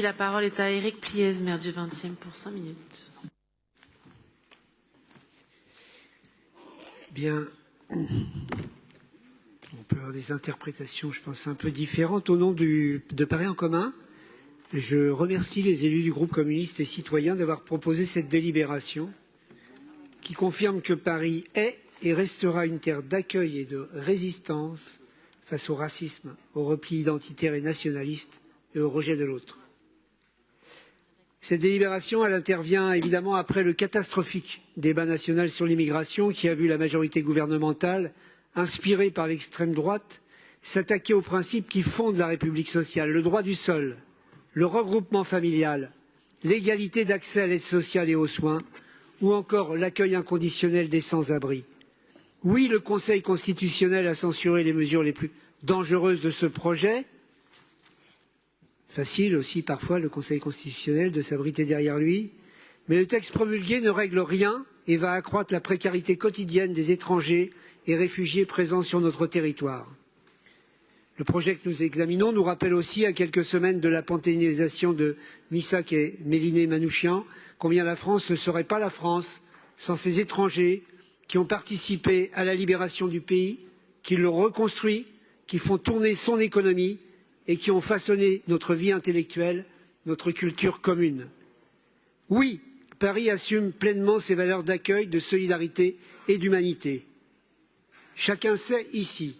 La parole est à Éric Pliez, maire du 20e, pour 5 minutes. Bien, on peut avoir des interprétations, je pense, un peu différentes au nom de Paris en commun. Je remercie les élus du groupe communiste et citoyen d'avoir proposé cette délibération qui confirme que Paris est et restera une terre d'accueil et de résistance face au racisme, au repli identitaire et nationaliste et au rejet de l'autre. Cette délibération, elle intervient évidemment après le catastrophique débat national sur l'immigration qui a vu la majorité gouvernementale, inspirée par l'extrême droite, s'attaquer aux principes qui fondent la République sociale, le droit du sol, le regroupement familial, l'égalité d'accès à l'aide sociale et aux soins, ou encore l'accueil inconditionnel des sans-abri. Oui, le Conseil constitutionnel a censuré les mesures les plus dangereuses de ce projet. Facile aussi parfois le Conseil constitutionnel de s'abriter derrière lui. Mais le texte promulgué ne règle rien et va accroître la précarité quotidienne des étrangers et réfugiés présents sur notre territoire. Le projet que nous examinons nous rappelle aussi, à quelques semaines de la panthéonisation de Missak et Méliné Manouchian, combien la France ne serait pas la France sans ces étrangers qui ont participé à la libération du pays, qui l'ont reconstruit, qui font tourner son économie et qui ont façonné notre vie intellectuelle, notre culture commune. Oui, Paris assume pleinement ses valeurs d'accueil, de solidarité et d'humanité. Chacun sait ici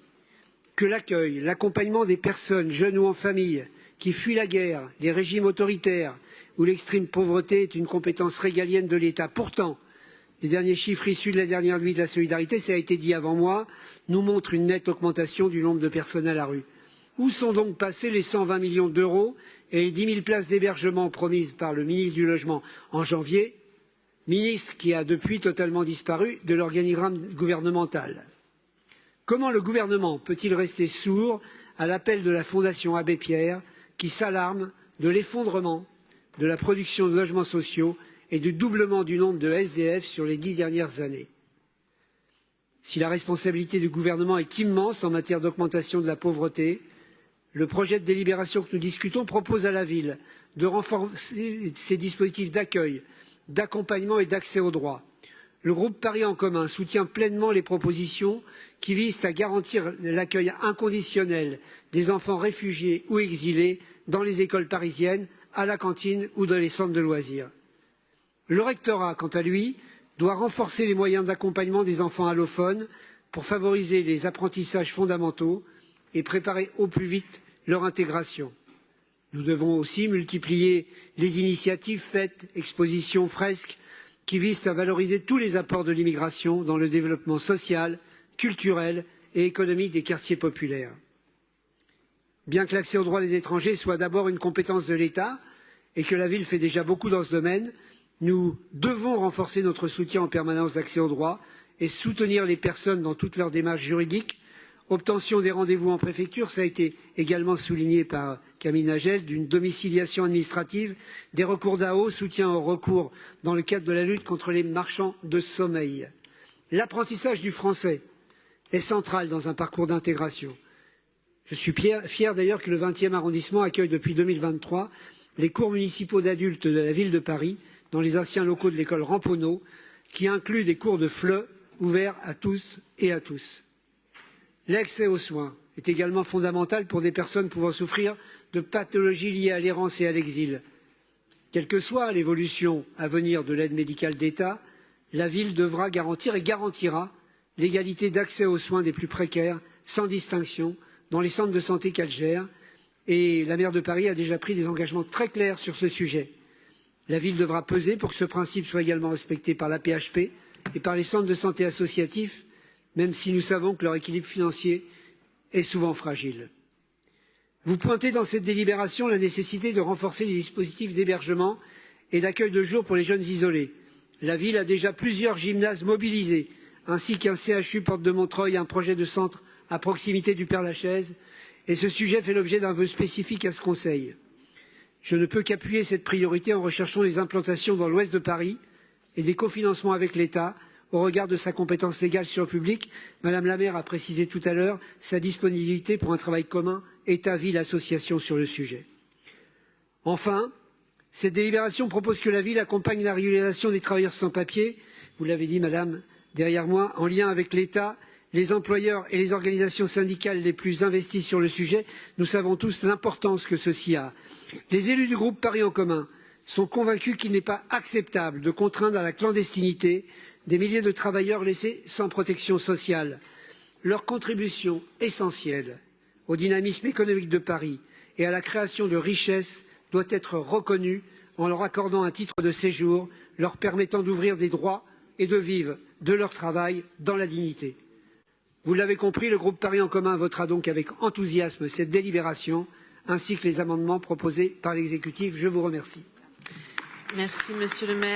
que l'accueil, l'accompagnement des personnes, jeunes ou en famille, qui fuient la guerre, les régimes autoritaires ou l'extrême pauvreté est une compétence régalienne de l'État. Pourtant, les derniers chiffres issus de la dernière nuit de la solidarité, ça a été dit avant moi, nous montrent une nette augmentation du nombre de personnes à la rue. Où sont donc passés les 120 millions d'euros et les 10 000 places d'hébergement promises par le ministre du Logement en janvier, ministre qui a depuis totalement disparu de l'organigramme gouvernemental? Comment le gouvernement peut-il rester sourd à l'appel de la Fondation Abbé Pierre qui s'alarme de l'effondrement de la production de logements sociaux et du doublement du nombre de SDF sur les 10 dernières années? Si la responsabilité du gouvernement est immense en matière d'augmentation de la pauvreté, le projet de délibération que nous discutons propose à la ville de renforcer ses dispositifs d'accueil, d'accompagnement et d'accès aux droits. Le groupe Paris en commun soutient pleinement les propositions qui visent à garantir l'accueil inconditionnel des enfants réfugiés ou exilés dans les écoles parisiennes, à la cantine ou dans les centres de loisirs. Le rectorat, quant à lui, doit renforcer les moyens d'accompagnement des enfants allophones pour favoriser les apprentissages fondamentaux et préparer au plus vite leur intégration. Nous devons aussi multiplier les initiatives faites, expositions, fresques, qui visent à valoriser tous les apports de l'immigration dans le développement social, culturel et économique des quartiers populaires. Bien que l'accès aux droits des étrangers soit d'abord une compétence de l'État et que la ville fait déjà beaucoup dans ce domaine, nous devons renforcer notre soutien en permanence d'accès aux droits et soutenir les personnes dans toutes leurs démarches juridiques. Obtention des rendez-vous en préfecture, ça a été également souligné par Camille Nagel, d'une domiciliation administrative, des recours d'AO, soutien au recours dans le cadre de la lutte contre les marchands de sommeil. L'apprentissage du français est central dans un parcours d'intégration. Je suis fier d'ailleurs que le 20e arrondissement accueille depuis 2023 les cours municipaux d'adultes de la ville de Paris dans les anciens locaux de l'école Ramponneau, qui incluent des cours de FLE ouverts à tous et à tous. L'accès aux soins est également fondamental pour des personnes pouvant souffrir de pathologies liées à l'errance et à l'exil. Quelle que soit l'évolution à venir de l'aide médicale d'État, la ville devra garantir et garantira l'égalité d'accès aux soins des plus précaires, sans distinction, dans les centres de santé qu'elle gère. Et la maire de Paris a déjà pris des engagements très clairs sur ce sujet. La ville devra peser pour que ce principe soit également respecté par la PHP et par les centres de santé associatifs, même si nous savons que leur équilibre financier est souvent fragile. Vous pointez dans cette délibération la nécessité de renforcer les dispositifs d'hébergement et d'accueil de jour pour les jeunes isolés. La ville a déjà plusieurs gymnases mobilisés, ainsi qu'un CHU Porte de Montreuil, un projet de centre à proximité du Père-Lachaise, et ce sujet fait l'objet d'un vœu spécifique à ce Conseil. Je ne peux qu'appuyer cette priorité en recherchant les implantations dans l'ouest de Paris et des cofinancements avec l'État au regard de sa compétence légale sur le public. Madame la maire a précisé tout à l'heure sa disponibilité pour un travail commun État-Ville-Association sur le sujet. Enfin, cette délibération propose que la Ville accompagne la régularisation des travailleurs sans papier, vous l'avez dit Madame, derrière moi, en lien avec l'État, les employeurs et les organisations syndicales les plus investies sur le sujet. Nous savons tous l'importance que ceci a. Les élus du groupe Paris en commun sont convaincus qu'il n'est pas acceptable de contraindre à la clandestinité des milliers de travailleurs laissés sans protection sociale. Leur contribution essentielle au dynamisme économique de Paris et à la création de richesses doit être reconnue en leur accordant un titre de séjour leur permettant d'ouvrir des droits et de vivre de leur travail dans la dignité. Vous l'avez compris, le groupe Paris en commun votera donc avec enthousiasme cette délibération ainsi que les amendements proposés par l'exécutif. Je vous remercie. Merci, Monsieur le maire.